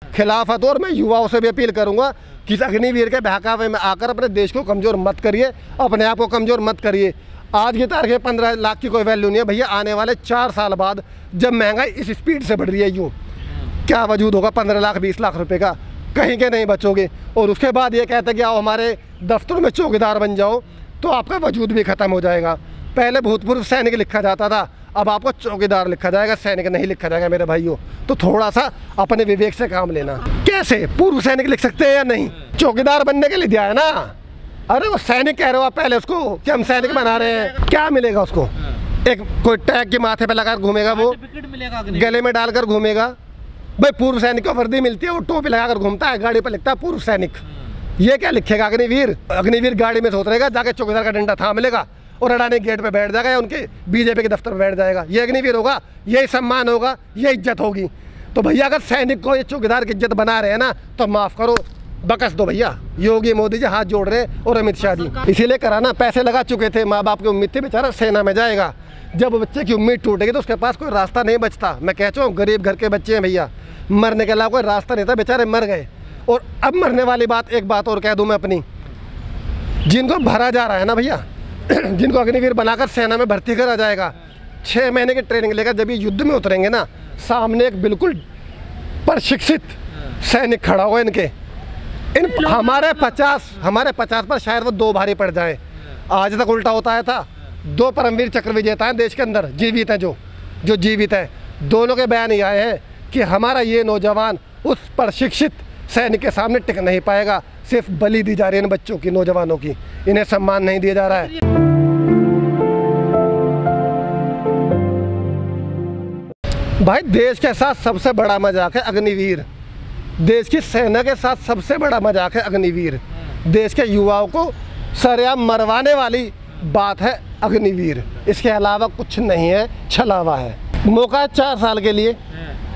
खिलाफत। और मैं युवाओं से भी अपील करूंगा कि इस अग्निवीर के बहकावे में आकर अपने देश को कमज़ोर मत करिए, अपने आप को कमज़ोर मत करिए। आज की तारीख में 15 लाख की कोई वैल्यू नहीं है भैया। आने वाले 4 साल बाद जब महंगाई इस स्पीड से बढ़ रही है, यूँ क्या वजूद होगा 15 लाख 20 लाख रुपए का, कहीं के नहीं बचोगे। और उसके बाद ये कहते हैं कि आओ हमारे दफ्तरों में चौकीदार बन जाओ, तो आपका वजूद भी ख़त्म हो जाएगा। पहले भूतपूर्व सैनिक लिखा जाता था, अब आपको चौकीदार लिखा जाएगा, सैनिक नहीं लिखा जाएगा मेरे भाइयों। तो थोड़ा सा अपने विवेक से काम लेना। कैसे पूर्व सैनिक लिख सकते हैं या नहीं? चौकीदार बनने के लिए दिया है ना। अरे वो सैनिक कह रहे हो आप पहले उसको कि हम सैनिक बना रहे हैं, क्या मिलेगा उसको? एक कोई टैग के माथे पे लगाकर घूमेगा, वो गले में डालकर घूमेगा। भाई पूर्व सैनिक को वर्दी मिलती है, वो टोपी लगाकर घूमता है, गाड़ी पर लिखता है पूर्व सैनिक। ये क्या लिखेगा अग्निवीर? अग्निवीर गाड़ी में सोच रहेगा, जाके चौकीदार का डंडा थाम लेगा और अडानी गेट पे बैठ जाएगा या उनके बीजेपी के दफ्तर में बैठ जाएगा। ये अग्निवीर होगा? यही सम्मान होगा, ये इज्जत होगी? तो भैया अगर सैनिक को ये चौकीदार की इज्जत बना रहे हैं ना, तो माफ़ करो, बकस दो भैया। योगी मोदी जी हाथ जोड़ रहे हैं और अमित शाह जी इसीलिए कराना। पैसे लगा चुके थे, माँ बाप की उम्मीद थी, बेचारा सेना में जाएगा। जब बच्चे की उम्मीद टूटेगी तो उसके पास कोई रास्ता नहीं बचता। मैं कहता हूँ गरीब घर के बच्चे हैं भैया, मरने के अलावा कोई रास्ता नहीं था, बेचारे मर गए। और अब मरने वाली बात, एक बात और कह दूँ मैं अपनी, जिनको भरा जा रहा है ना भैया, जिनको अग्निवीर बनाकर सेना में भर्ती करा जाएगा, 6 महीने की ट्रेनिंग लेकर जब ये युद्ध में उतरेंगे ना, सामने एक बिल्कुल प्रशिक्षित सैनिक खड़ा होगा इनके। हमारे 50 पर शायद वो 2 भारी पड़ जाए। आज तक उल्टा होता है था। 2 परमवीर चक्र विजेता हैं देश के अंदर, जीवित हैं, जो जीवित हैं, दोनों के बयान ये आए हैं कि हमारा ये नौजवान उस प्रशिक्षित सैनिक के सामने टिक नहीं पाएगा। सिर्फ बलि दी जा रही है इन बच्चों की, नौजवानों की, इन्हें सम्मान नहीं दिया जा रहा है। भाई देश के साथ सबसे बड़ा मजाक है अग्निवीर। देश की सेना के साथ सबसे बड़ा मजाक है अग्निवीर। देश के युवाओं को सरेआम मरवाने वाली बात है अग्निवीर। इसके अलावा कुछ नहीं है, छलावा है। मौका है 4 साल के लिए,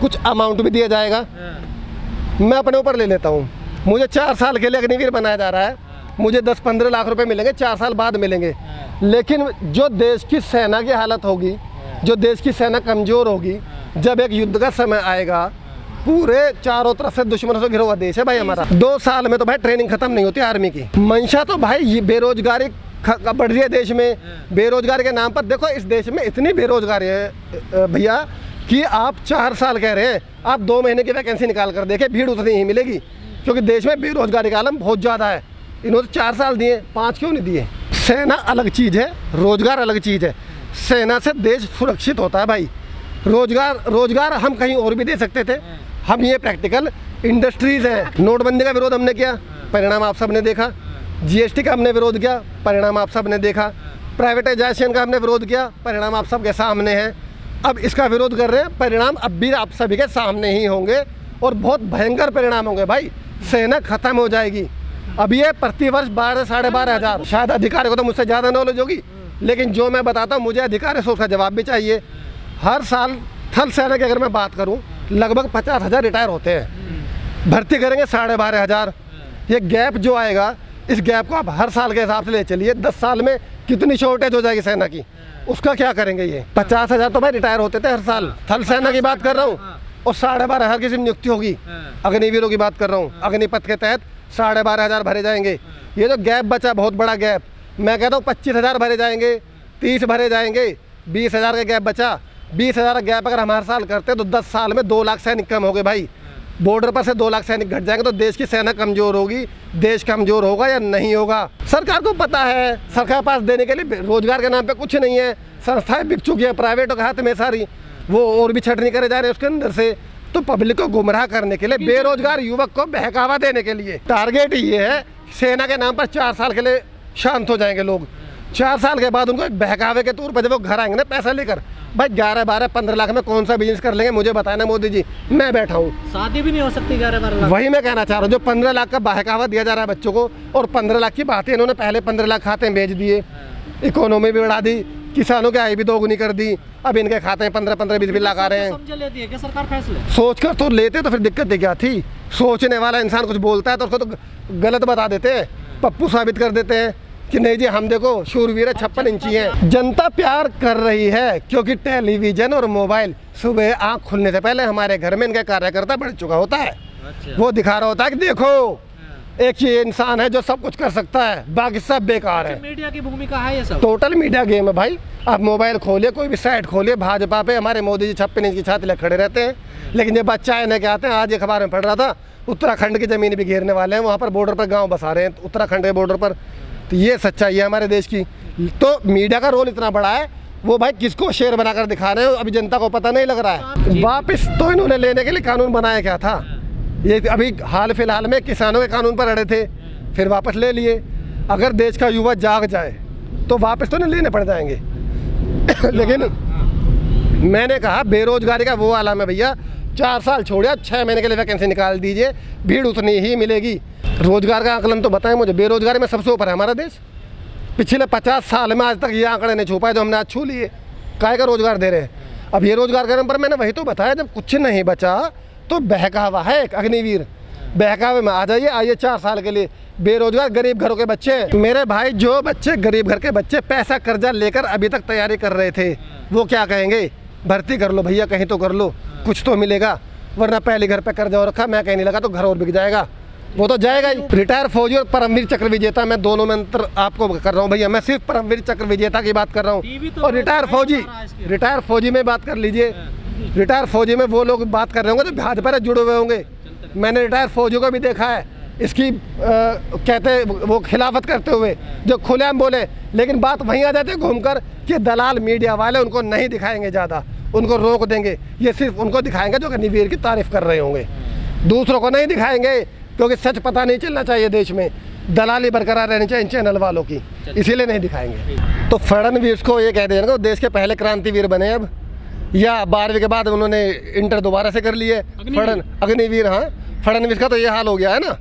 कुछ अमाउंट भी दिया जाएगा। मैं अपने ऊपर ले लेता हूँ, मुझे 4 साल के लिए अग्निवीर बनाया जा रहा है, मुझे 10-15 लाख रुपए मिलेंगे, 4 साल बाद मिलेंगे। लेकिन जो देश की सेना की हालत होगी, जो देश की सेना कमज़ोर होगी, जब एक युद्ध का समय आएगा, पूरे चारों तरफ से दुश्मनों से घिरा हुआ देश है भाई हमारा। 2 साल में तो भाई ट्रेनिंग खत्म नहीं होती आर्मी की। मंशा तो भाई ये बेरोजगारी बढ़ रही है देश में। बेरोजगारी के नाम पर देखो, इस देश में इतनी बेरोजगारी है भैया कि आप 4 साल कह रहे हैं, आप 2 महीने की वैकेंसी निकाल कर देखें, भीड़ उतनी ही मिलेगी। क्योंकि देश में बेरोजगारी का आलम बहुत ज़्यादा है। इन्होंने 4 साल दिए, 5 क्यों नहीं दिए? सेना अलग चीज़ है, रोजगार अलग चीज़ है। सेना से देश सुरक्षित होता है भाई। रोजगार हम कहीं और भी दे सकते थे। हम ये प्रैक्टिकल इंडस्ट्रीज़ हैं। नोटबंदी का विरोध हमने किया, परिणाम आप सब ने देखा। GST का हमने विरोध किया, परिणाम आप सब ने देखा। प्राइवेटाइजेशन का हमने विरोध किया, परिणाम आप सब के सामने है। अब इसका विरोध कर रहे हैं, परिणाम अब भी आप सभी के सामने ही होंगे और बहुत भयंकर परिणाम होंगे भाई। सेना खत्म हो जाएगी। अब ये प्रतिवर्ष 12-12.5 हज़ार, शायद अधिकारी को तो मुझसे ज़्यादा नॉलेज होगी, लेकिन जो मैं बताता हूँ मुझे अधिकारी से उसका जवाब भी चाहिए। हर साल थल सेना की अगर मैं बात करूँ, लगभग 50,000 रिटायर होते हैं। भर्ती करेंगे 12.5 हज़ार। ये गैप जो आएगा, इस गैप को आप हर साल के हिसाब से ले चलिए। 10 साल में कितनी शॉर्टेज हो जाएगी सेना की, उसका क्या करेंगे? ये 50,000 तो भाई रिटायर होते थे हर साल। थल सेना की बात कर रहा हूँ, और 12.5 हज़ार की नियुक्ति होगी। अग्निवीरों की बात कर रहा हूँ, अग्निपथ के तहत 12.5 हज़ार भरे जाएंगे। ये जो गैप बचा, बहुत बड़ा गैप, मैं कहता हूँ 25,000 भरे जाएंगे, 30 भरे जाएंगे, 20,000 का गैप बचा। 20,000 का गैप अगर हम हर साल करते हैं तो 10 साल में 2 लाख सैनिक कम हो गए भाई। बॉर्डर पर से 2 लाख सैनिक घट जाएंगे तो देश की सेना कमज़ोर होगी। देश कमज़ोर होगा या नहीं होगा? सरकार को पता है, सरकार पास देने के लिए रोजगार के नाम पे कुछ नहीं है। संस्थाएं बिक चुकी है प्राइवेटों के हाथ में सारी, वो और भी छटनी करे जा रहे हैं उसके अंदर से। तो पब्लिक को गुमराह करने के लिए, बेरोजगार युवक को बहकावा देने के लिए टारगेट ये है। सेना के नाम पर 4 साल के लिए शांत हो जाएंगे लोग। 4 साल के बाद उनको एक बहकावे के तौर पर जब वो घर आएंगे ना पैसा लेकर, भाई 11-12-15 लाख में कौन सा बिजनेस कर लेंगे मुझे बताना मोदी जी। मैं बैठा हूँ, शादी भी नहीं हो सकती 11-12 लाख। वही मैं कहना चाह रहा हूँ। जो 15 लाख का बहकावा दिया जा रहा है बच्चों को, और 15 लाख की बात है, इन्होंने पहले 15 लाख खाते में भेज दिए, इकोनॉमी भी बढ़ा दी, किसानों की आय भी दोगुनी कर दी। अब इनके खाते में 15-15-20 लाख आ रहे हैं। समझ लेती है क्या सरकार फैसले? सोच कर तो लेते तो फिर दिक्कत क्या थी? सोचने वाला इंसान कुछ बोलता है तो उसको तो गलत बता देते हैं, पप्पू साबित कर देते हैं कि नहीं जी हम देखो शूरवीर है, 56 इंची है। जनता प्यार कर रही है क्योंकि टेलीविजन और मोबाइल सुबह आँख खुलने से पहले हमारे घर में इनका कार्यकर्ता बढ़ चुका होता है। अच्छा। वो दिखा रहा होता है कि देखो एक ये इंसान है जो सब कुछ कर सकता है, बाकी सब बेकार है। मीडिया की भूमिका है ये सब। टोटल मीडिया गेम है भाई। आप मोबाइल खोलिए, कोई भी साइट खोलिए, भाजपा पे हमारे मोदी जी 56 इंच की छाती लेकर खड़े रहते हैं। लेकिन ये बच्चा है क्या आते हैं, आज एक अखबार में पढ़ रहा था, उत्तराखंड की ज़मीन भी घेरने वाले हैं, वहाँ पर बॉर्डर पर गाँव बसा रहे हैं, उत्तराखंड के बॉर्डर पर। तो ये सच्चाई है हमारे देश की। तो मीडिया का रोल इतना बड़ा है, वो भाई किसको शेर बनाकर दिखा रहे हो अभी जनता को पता नहीं लग रहा है। वापस तो इन्होंने लेने के लिए कानून बनाया क्या था, ये अभी हाल फिलहाल में किसानों के कानून पर अड़े थे, फिर वापस ले लिए। अगर देश का युवा जाग जाए तो वापस तो नहीं लेने पड़ जाएंगे। लेकिन मैंने कहा बेरोजगारी का वो आलम है भैया, 4 साल छोड़िए, 6 महीने के लिए वैकेंसी निकाल दीजिए, भीड़ उतनी ही मिलेगी। रोजगार का आकलन तो बताएं मुझे, बेरोजगारी में सबसे ऊपर है हमारा देश। पिछले 50 साल में आज तक ये आंकड़े नहीं छू पाए जो हमने आज छू लिए। काय का रोजगार दे रहे हैं। अब ये रोजगार के नाम पर मैंने वही तो बताया, जब कुछ नहीं बचा तो बहकावा है एक अग्निवीर। बहकावे में आ जाइए, आइए 4 साल के लिए। बेरोजगार गरीब घरों के बच्चे, मेरे भाई जो बच्चे गरीब घर के बच्चे पैसा कर्जा लेकर अभी तक तैयारी कर रहे थे, वो क्या कहेंगे, भर्ती कर लो भैया, कहीं तो कर लो, कुछ तो मिलेगा, वरना पहले घर पे कर्जा हो रखा, मैं कहीं नहीं लगा तो घर और बिक जाएगा, वो तो जाएगा ही। रिटायर फौजी और परमवीर चक्र विजेता, मैं दोनों में अंतर आपको कर रहा हूँ भैया। मैं सिर्फ परमवीर चक्र विजेता की बात कर रहा हूँ, और रिटायर फौजी में बात कर लीजिए। रिटायर फौजी में वो लोग बात कर रहे होंगे जो भाजपा से जुड़े हुए होंगे। मैंने रिटायर फौजियों को भी देखा है इसकी कहते वो खिलाफत करते हुए, जो खुलेआम बोले, लेकिन बात वहीं आ जाती है घूमकर कि दलाल मीडिया वाले उनको नहीं दिखाएंगे, ज़्यादा उनको रोक देंगे। ये सिर्फ उनको दिखाएंगे जो अग्निवीर की तारीफ कर रहे होंगे, दूसरों को नहीं दिखाएंगे, क्योंकि सच पता नहीं चलना चाहिए देश में, दलाली बरकरार रहनी चाहिए इन चैनल वालों की, इसीलिए नहीं दिखाएंगे। तो फडणवीस को ये कह देना देश के पहले क्रांतिवीर बने अब, या 12वीं के बाद उन्होंने इंटर दोबारा से कर लिए अग्निवीर। हाँ, फडणवीस का तो ये हाल हो गया है ना,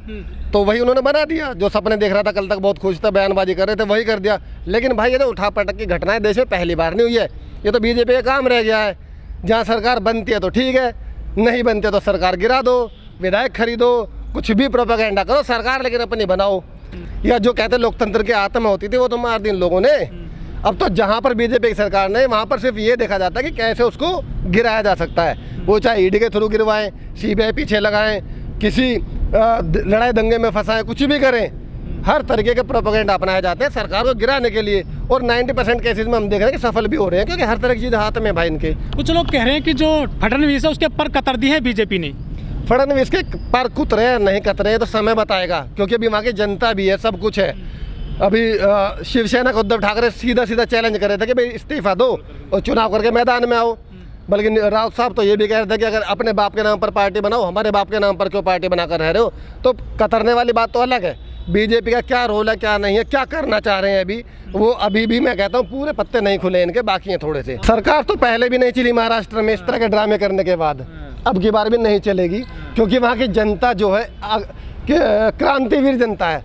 तो वही उन्होंने बना दिया। जो सपने देख रहा था, कल तक बहुत खुश था, बयानबाजी कर रहे थे, वही कर दिया। लेकिन भाई ये तो उठा पटक की घटनाएं देश में पहली बार नहीं हुई है, ये तो बीजेपी का काम रह गया है। जहाँ सरकार बनती है तो ठीक है, नहीं बनती है तो सरकार गिरा दो, विधायक खरीदो, कुछ भी प्रोपेगेंडा करो सरकार, लेकिन अपनी बनाओ। या जो कहते लोकतंत्र की आत्मा होती थी वो तो मार दी इन लोगों ने। अब तो जहाँ पर बीजेपी की सरकार ने, वहाँ पर सिर्फ ये देखा जाता है कि कैसे उसको गिराया जा सकता है। वो चाहे ईडी के थ्रू गिरवाएं, सीबीआई पीछे लगाएं, किसी लड़ाई दंगे में फंसाएं, कुछ भी करें, हर तरीके के प्रोपेगेंडा अपनाए जाते हैं सरकार को गिराने के लिए। और 90% केसेस में हम देख रहे हैं कि सफल भी हो रहे हैं, क्योंकि हर तरह की चीज़ हाथ में भाई इनके। कुछ लोग कह रहे हैं कि जो फडणवीस है उसके पर कतर दी है बीजेपी ने। फडणवीस के पर कुतरे हैं नहीं कतरे हैं तो समय बताएगा, क्योंकि अभी वहाँ की जनता भी है, सब कुछ है। अभी शिवसेना को उद्धव ठाकरे सीधा सीधा चैलेंज कर रहे थे कि भाई इस्तीफा दो और चुनाव करके मैदान में आओ। बल्कि राउत साहब तो ये भी कह रहे थे कि अगर अपने बाप के नाम पर पार्टी बनाओ, हमारे बाप के नाम पर क्यों पार्टी बनाकर रह रहे हो। तो कतरने वाली बात तो अलग है। बीजेपी का क्या रोल है, क्या नहीं है, क्या करना चाह रहे हैं अभी, वो अभी भी मैं कहता हूँ पूरे पत्ते नहीं खुले इनके, बाकी हैं थोड़े से। सरकार तो पहले भी नहीं चली महाराष्ट्र में इस तरह के ड्रामे करने के बाद, अब की बार भी नहीं चलेगी, क्योंकि वहाँ की जनता जो है क्रांतिवीर जनता है।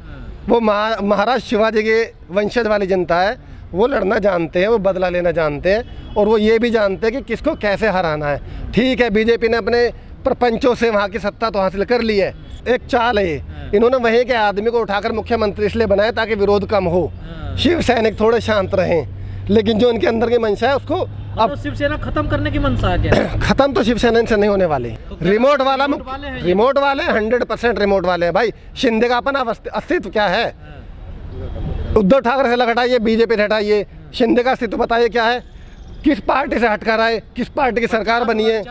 वो महाराज शिवाजी के वंशज वाली जनता है, वो लड़ना जानते हैं, वो बदला लेना जानते हैं, और वो ये भी जानते हैं कि किसको कैसे हराना है। ठीक है, बीजेपी ने अपने प्रपंचों से वहाँ की सत्ता तो हासिल कर ली है, एक चाल है, इन्होंने वहीं के आदमी को उठाकर मुख्यमंत्री इसलिए बनाया ताकि विरोध कम हो, शिव सैनिक थोड़े शांत रहें। लेकिन जो इनके अंदर की मंशा है उसको अब शिवसेना खत्म करने की मंशा है क्या? खत्म तो शिवसेना से नहीं होने वाले। रिमोट वाले 100% रिमोट वाले हैं भाई। शिंदे का अपना अस्तित्व क्या है? उद्धव ठाकरे से हटाइए, बीजेपी से हटाइए, शिंदे का अस्तित्व बताइए क्या है? किस पार्टी से हटकर आए, किस पार्टी की सरकार बनी है?